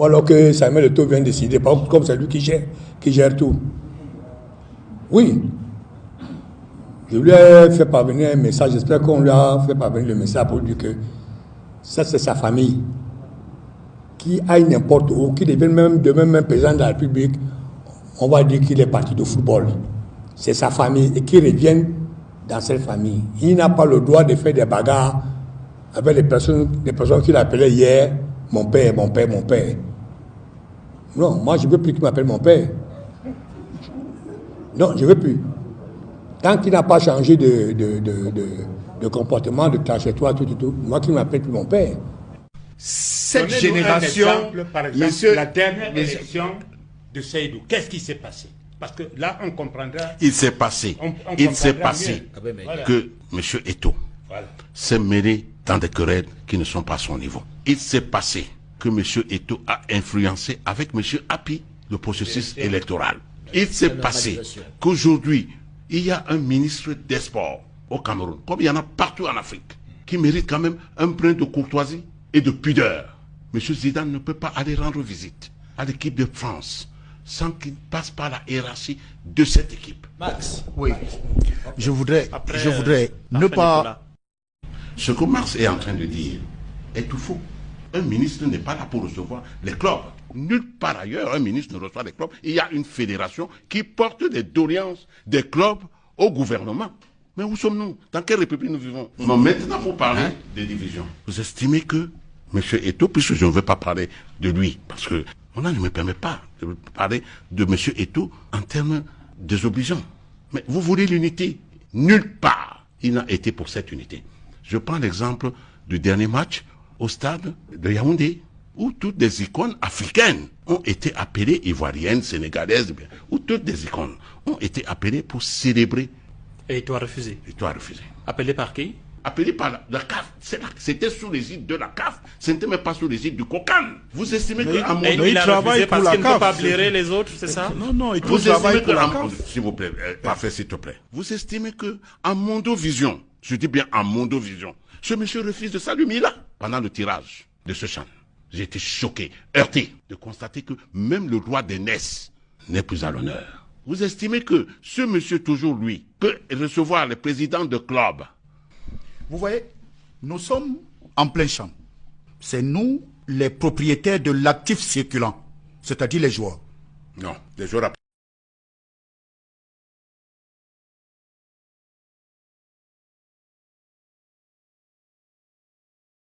Ou alors que Samuel Eto'o vient décider, par exemple, comme c'est lui qui gère tout. Oui. Je lui ai fait parvenir un message, j'espère qu'on lui a fait parvenir le message pour lui dire que ça c'est sa famille. Qui aille n'importe où, qui devienne même président de la République, on va dire qu'il est parti de football. C'est sa famille et qu'il revienne dans cette famille. Il n'a pas le droit de faire des bagarres avec les personnes qu'il appelait hier, mon père, mon père, mon père. Non, moi je ne veux plus qu'il m'appelle mon père. Non, je ne veux plus. Tant qu'il n'a pas changé de comportement, de trajectoire, tout, moi qui ne m'appelle plus mon père. Cette génération, par exemple, la dernière élection de Seydou, qu'est-ce qui s'est passé? Parce que là, on comprendra. Il s'est passé, que M. Eto'o s'est mêlé dans des querelles qui ne sont pas à son niveau. Il s'est passé que M. Eto'o a influencé avec M. Api le processus électoral. Il s'est passé qu'aujourd'hui, il y a un ministre des Sports au Cameroun, comme il y en a partout en Afrique, qui mérite quand même un brin de courtoisie et de pudeur. M. Zidane ne peut pas aller rendre visite à l'équipe de France sans qu'il passe par la hiérarchie de cette équipe. Max, oui. Je voudrais ne pas... Ce que Max est en train de dire est tout faux. Un ministre n'est pas là pour recevoir les clubs. Nulle part ailleurs, un ministre ne reçoit les clubs. Il y a une fédération qui porte des doléances des clubs au gouvernement. Mais où sommes-nous? Dans quelle république nous vivons? Non, maintenant, pour parler des divisions. Vous estimez que M. Eto'o, puisque je ne veux pas parler de lui, parce que mon âge ne me permet pas de parler de M. Eto'o en termes désobligeants. Mais vous voulez l'unité? Nulle part il n'a été pour cette unité. Je prends l'exemple du dernier match au stade de Yaoundé, où toutes des icônes africaines ont été appelées, ivoiriennes, sénégalaises, où toutes des icônes ont été appelées pour célébrer. Et tu as refusé? Et tu as refusé. Appelé par qui? Appelé par la CAF. C'était sous l'égide de la CAF. Ce n'était même pas sous l'égide du COCAN. Vous estimez qu'à mon il travaille parce qu'il ne peut pas blairer les autres, c'est ça? Non, il vous travaille pour la CAF. S'il vous plaît, parfait, s'il te plaît. Vous estimez qu'en Mondovision, je dis bien en Mondovision, ce monsieur refuse de saluer là pendant le tirage de ce chant. J'ai été choqué, heurté de constater que même le roi des NES n'est plus à l'honneur. Vous estimez que ce monsieur, toujours lui, peut recevoir les présidents de club? Vous voyez, nous sommes en plein champ. C'est nous les propriétaires de l'actif circulant, c'est-à-dire les joueurs. Non, les joueurs